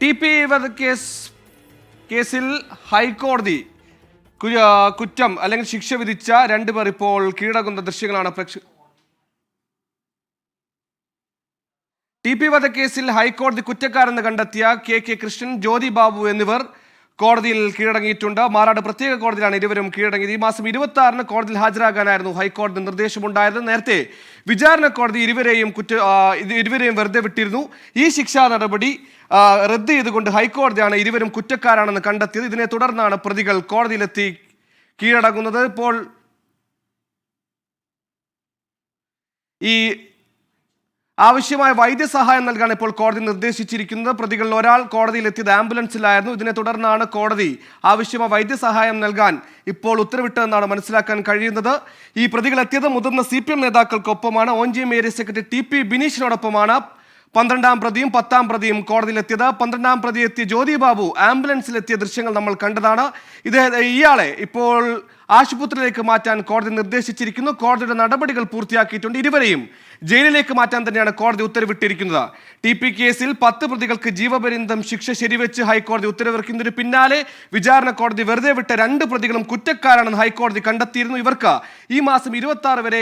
TP. കേസിൽ ഹൈക്കോടതി കുറ്റം അല്ലെങ്കിൽ ശിക്ഷ വിധിച്ച രണ്ടുപേർ ഇപ്പോൾ കീഴടങ്ങുന്ന ദൃശ്യങ്ങളാണ് ടി.പി. വധക്കേസിൽ ഹൈക്കോടതി കുറ്റക്കാരെന്ന് കണ്ടെത്തിയ കെ കൃഷ്ണൻ, ജ്യോതി ബാബു എന്നിവർ കോടതിയിൽ കീഴടങ്ങിയിട്ടുണ്ട്. മാറാട് പ്രത്യേക കോടതിയിലാണ് ഇരുവരും കീഴടങ്ങിയത്. ഈ മാസം 26-ന് കോടതിയിൽ ഹാജരാകാനായിരുന്നു ഹൈക്കോടതി നിർദ്ദേശമുണ്ടായിരുന്നത്. നേരത്തെ വിചാരണ കോടതി ഇരുവരെയും വെറുതെ വിട്ടിരുന്നു. ഈ ശിക്ഷാ നടപടി റദ്ദ് ചെയ്തുകൊണ്ട് ഹൈക്കോടതിയാണ് ഇരുവരും കുറ്റക്കാരാണെന്ന് കണ്ടെത്തിയത്. ഇതിനെ തുടർന്നാണ് പ്രതികൾ കോടതിയിലെത്തി കീഴടങ്ങുന്നത്. ഇപ്പോൾ ഈ ആവശ്യമായ വൈദ്യസഹായം നൽകാൻ ഇപ്പോൾ കോടതി നിർദ്ദേശിച്ചിരിക്കുന്നത്. പ്രതികളിൽ ഒരാൾ കോടതിയിൽ എത്തിയത് ആംബുലൻസിലായിരുന്നു. ഇതിനെ തുടർന്നാണ് കോടതി ആവശ്യമായ വൈദ്യസഹായം നൽകാൻ ഇപ്പോൾ ഉത്തരവിട്ടതെന്നാണ് മനസ്സിലാക്കാൻ കഴിയുന്നത്. ഈ പ്രതികൾ എത്തിയത് മുതിർന്ന CPM നേതാക്കൾക്കൊപ്പമാണ്. ONGM area secretary TP. ബിനീഷിനോടൊപ്പമാണ് 12-ാം പ്രതിയും 10-ാം പ്രതിയും കോടതിയിലെത്തിയത്. 12-ാം പ്രതി എത്തിയ ജ്യോതി ബാബു ആംബുലൻസിലെത്തിയ ദൃശ്യങ്ങൾ നമ്മൾ കണ്ടതാണ്. ഇയാളെ ഇപ്പോൾ ആശുപത്രിയിലേക്ക് മാറ്റാൻ കോടതി നിർദ്ദേശിച്ചിരിക്കുന്നു. കോടതിയുടെ നടപടികൾ പൂർത്തിയാക്കിയിട്ടുണ്ട്. ഇരുവരെയും ജയിലിലേക്ക് മാറ്റാൻ തന്നെയാണ് കോടതി ഉത്തരവിട്ടിരിക്കുന്നത്. ടി.പി. കേസിൽ 10 പ്രതികൾക്ക് ജീവപര്യന്തം ശിക്ഷ ശരിവെച്ച് ഹൈക്കോടതി ഉത്തരവിറക്കുന്നതിന് പിന്നാലെ വിചാരണ കോടതി വെറുതെ വിട്ട 2 പ്രതികളും കുറ്റക്കാരാണെന്ന് ഹൈക്കോടതി കണ്ടെത്തിയിരുന്നു. ഇവർക്ക് ഈ മാസം 26 വരെ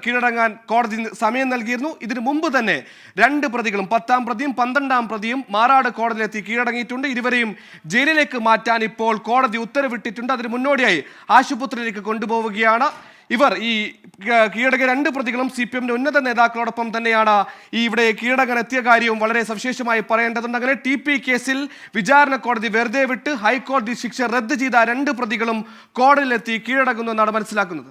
കീഴടങ്ങാൻ കോടതി സമയം നൽകിയിരുന്നു. ഇതിനു മുമ്പ് തന്നെ 2 പ്രതികളും 10-ാം പ്രതിയും 12-ാം പ്രതിയും മാറാട് കോടതിയിലെത്തി കീഴടങ്ങിയിട്ടുണ്ട്. ഇരുവരെയും ജയിലിലേക്ക് മാറ്റാൻ ഇപ്പോൾ കോടതി ഉത്തരവിട്ടിട്ടുണ്ട്. അതിന് മുന്നോടിയായി ആശുപത്രിയിലേക്ക് കൊണ്ടുപോവുകയാണ്. ഇവർ ഈ കീഴടങ്ങിയ 2 പ്രതികളും CPM ഉന്നത നേതാക്കളോടൊപ്പം തന്നെയാണ്. ഇവിടെ കീഴടങ്ങാൻ എത്തിയ കാര്യവും വളരെ സവിശേഷമായി പറയേണ്ടതുണ്ട്. അങ്ങനെ ടി.പി. കേസിൽ വിചാരണ കോടതി വെറുതെ വിട്ട് ഹൈക്കോടതി ശിക്ഷ റദ്ദ് ചെയ്ത 2 പ്രതികളും കോടതിയിലെത്തി കീഴടങ്ങുന്നു എന്നാണ് മനസ്സിലാക്കുന്നത്.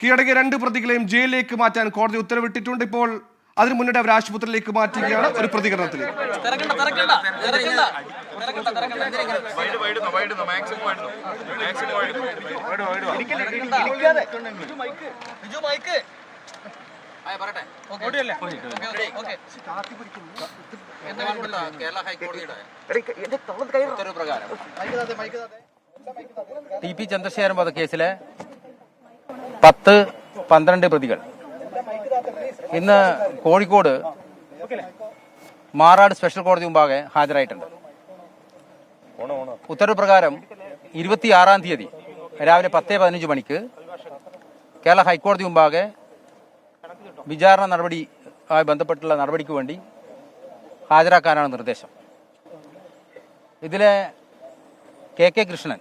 കീഴടങ്ങിയ 2 പ്രതികളെയും ജയിലിലേക്ക് മാറ്റാൻ കോടതി ഉത്തരവിട്ടിട്ടുണ്ട്. ഇപ്പോൾ അതിനു മുന്നേ അവർ ആശുപത്രിയിലേക്ക് മാറ്റുകയാണ്. ഒരു പ്രതികരണത്തിലേക്ക് ടി.പി. ചന്ദ്രശേഖരൻ വധക്കേസിലെ 10-12 പ്രതികൾ ഇന്ന് കോഴിക്കോട് മാറാട് സ്പെഷ്യൽ കോടതി മുമ്പാകെ ഹാജരായിട്ടുണ്ട്. ഉത്തരവ് പ്രകാരം 26-ാം തീയതി രാവിലെ 10:15 മണിക്ക് കേരള ഹൈക്കോടതി മുമ്പാകെ വിചാരണ നടപടിയുമായി ബന്ധപ്പെട്ടുള്ള നടപടിക്ക് വേണ്ടി ഹാജരാക്കാനാണ് നിർദ്ദേശം. ഇതിലെ കെ കൃഷ്ണൻ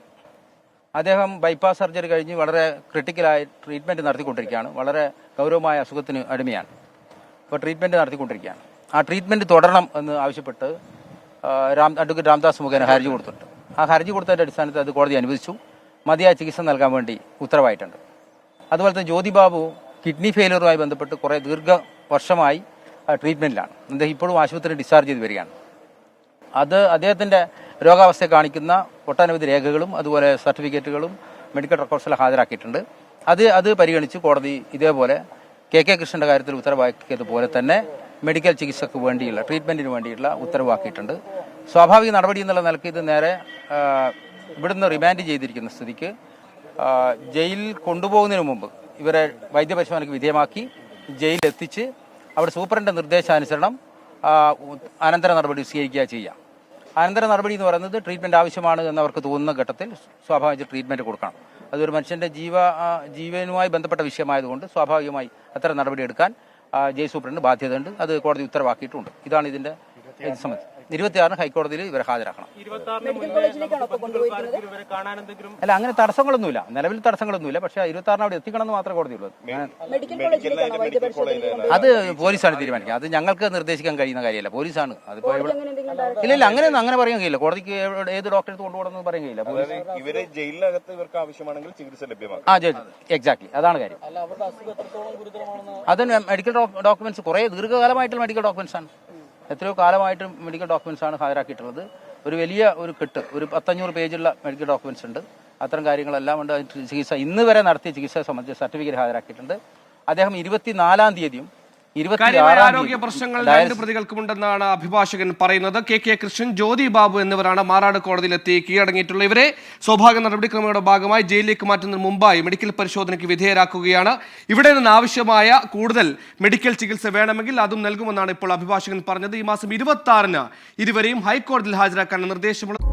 അദ്ദേഹം ബൈപ്പാസ് സർജറി കഴിഞ്ഞ് വളരെ ക്രിട്ടിക്കലായി ട്രീറ്റ്മെൻറ്റ് നടത്തിക്കൊണ്ടിരിക്കുകയാണ്. വളരെ ഗൗരവമായ അസുഖത്തിന് അടിമയാണ്. അപ്പോൾ ട്രീറ്റ്മെൻറ്റ് നടത്തിക്കൊണ്ടിരിക്കുകയാണ്. ആ ട്രീറ്റ്മെൻറ്റ് തുടരണം എന്ന് ആവശ്യപ്പെട്ട് അഡ്വക്കേറ്റ് രാംദാസ് മുഖേന ഹർജി കൊടുത്തിട്ടുണ്ട്. ആ ഹർജി കൊടുത്തതിൻ്റെ അടിസ്ഥാനത്തിൽ അത് കോടതി അനുവദിച്ചു. മതിയായ ചികിത്സ നൽകാൻ വേണ്ടി ഉത്തരവായിട്ടുണ്ട്. അതുപോലെ തന്നെ ജ്യോതി ബാബു കിഡ്നി ഫെയിലിയറുമായി ബന്ധപ്പെട്ട് കുറേ വർഷമായി ട്രീറ്റ്മെൻറ്റിലാണ്. അദ്ദേഹം ഇപ്പോഴും ആശുപത്രിയിൽ ഡിസ്ചാർജ് ചെയ്ത് വരികയാണ്. അത് അദ്ദേഹത്തിൻ്റെ രോഗാവസ്ഥയെ കാണിക്കുന്ന ഒട്ടനവധി രേഖകളും അതുപോലെ സർട്ടിഫിക്കറ്റുകളും മെഡിക്കൽ റെക്കോർഡ്സിൽ ഹാജരാക്കിയിട്ടുണ്ട്. അത് പരിഗണിച്ച് കോടതി ഇതേപോലെ കെ കൃഷ്ണന്റെ കാര്യത്തിൽ ഉത്തരവാക്കിയതുപോലെ തന്നെ മെഡിക്കൽ ചികിത്സയ്ക്ക് വേണ്ടിയുള്ള ട്രീറ്റ്മെന്റിന് വേണ്ടിയിട്ടുള്ള ഉത്തരവാക്കിയിട്ടുണ്ട്. സ്വാഭാവിക നടപടി എന്നുള്ള നിലയ്ക്ക് ഇത് നേരെ ഇവിടുന്ന് റിമാൻഡ് ചെയ്തിരിക്കുന്ന സ്ഥിതിക്ക് ജയിലിൽ കൊണ്ടുപോകുന്നതിന് മുമ്പ് ഇവരെ വൈദ്യപരിശോധനയ്ക്ക് വിധേയമാക്കി ജയിലിലെത്തിച്ച് അവിടെ സൂപ്രണ്ട് നിർദ്ദേശാനുസരണം അനന്തര നടപടി സ്വീകരിക്കുക ചെയ്യാം. അനന്തര നടപടി എന്ന് പറയുന്നത് ട്രീറ്റ്മെന്റ് ആവശ്യമാണ് എന്നവർക്ക് തോന്നുന്ന ഘട്ടത്തിൽ സ്വാഭാവിക ട്രീറ്റ്മെന്റ് കൊടുക്കണം. അതൊരു മനുഷ്യന്റെ ജീവനുമായി ബന്ധപ്പെട്ട വിഷയമായതുകൊണ്ട് സ്വാഭാവികമായി അത്തരം നടപടി എടുക്കാൻ ജയിൽ സൂപ്രണ്ട് ബാധ്യതയുണ്ട്. അത് കോടതി ഉത്തരവാക്കിയിട്ടുണ്ട്. ഇതാണ് ഇതിന്റെ സംബന്ധിച്ച് 26-ന് ഹൈക്കോടതിയിൽ ഇവരെ ഹാജരാക്കണം. അല്ല, അങ്ങനെ തടസ്സങ്ങളൊന്നുമില്ല, നിലവിൽ തടസ്സങ്ങളൊന്നുമില്ല. പക്ഷേ 26-ന് അവിടെ എത്തിക്കണം എന്ന് മാത്രമേ കോടതിയുള്ളൂ. അത് പോലീസാണ് തീരുമാനിക്കുക. അത് ഞങ്ങൾക്ക് നിർദ്ദേശിക്കാൻ കഴിയുന്ന കാര്യമല്ല, പോലീസാണ്. അതിപ്പോ ഇല്ല അങ്ങനെ പറയാൻ കഴിയില്ല. കോടതിക്ക് ഏത് ഡോക്ടറെ കൊണ്ടുപോകണമെന്ന് പറയാൻ കഴിയില്ല. ഇവരെ ജയിലിനകത്ത് ഇവർക്ക് ആവശ്യമാണെങ്കിൽ ചികിത്സ ലഭ്യമാക്കും. എക്സാക്ട്ലി, അതാണ് കാര്യം. അത് മെഡിക്കൽ ഡോക്യുമെന്റ്സ് കുറെ ദീർഘകാലമായിട്ടുള്ള മെഡിക്കൽ ഡോക്യുമെന്റ്സ് ആണ്. എത്രയോ കാലമായിട്ട് മെഡിക്കൽ ഡോക്യുമെന്റ്സ് ആണ് ഹാജരാക്കിയിട്ടുള്ളത്. ഒരു വലിയ ഒരു ഒരു 500 പേജുള്ള മെഡിക്കൽ ഡോക്യുമെന്റ്സ് ഉണ്ട്. അത്തരം കാര്യങ്ങളെല്ലാം ഉണ്ട്. ചികിത്സ ഇന്ന് വരെ നടത്തിയ ചികിത്സയെ സംബന്ധിച്ച് സർട്ടിഫിക്കറ്റ് ഹാജരാക്കിയിട്ടുണ്ട്. അദ്ദേഹം 24-ാം തീയതിയും കാര്യമായ 26-ാം ആരോഗ്യ തീയതി പ്രശ്നങ്ങൾ ഡയാലിസിസ് രണ്ട് പ്രതികൾക്കുമുണ്ടെന്നാണ് അഭിഭാഷകൻ പറയുന്നത്. കെ കൃഷ്ണൻ, ജ്യോതി ബാബു എന്നിവരാണ് മാറാട് കോടതിയിലെത്തി കീഴടങ്ങിയിട്ടുള്ള ഇവരെ സ്വാഭാവിക നടപടിക്രമങ്ങളുടെ ഭാഗമായി ജയിലിലേക്ക് മാറ്റുന്നതിന് മുമ്പായി മെഡിക്കൽ പരിശോധനയ്ക്ക് വിധേയരാക്കുകയാണ്. ഇവിടെ നിന്ന് ആവശ്യമായ കൂടുതൽ മെഡിക്കൽ ചികിത്സ വേണമെങ്കിൽ അതും നൽകുമെന്നാണ് ഇപ്പോൾ അഭിഭാഷകൻ പറഞ്ഞത്. ഈ മാസം 26-ന് ഇരുവരെയും ഹൈക്കോടതിയിൽ ഹാജരാക്കാൻ നിർദ്ദേശമുള്ളത്.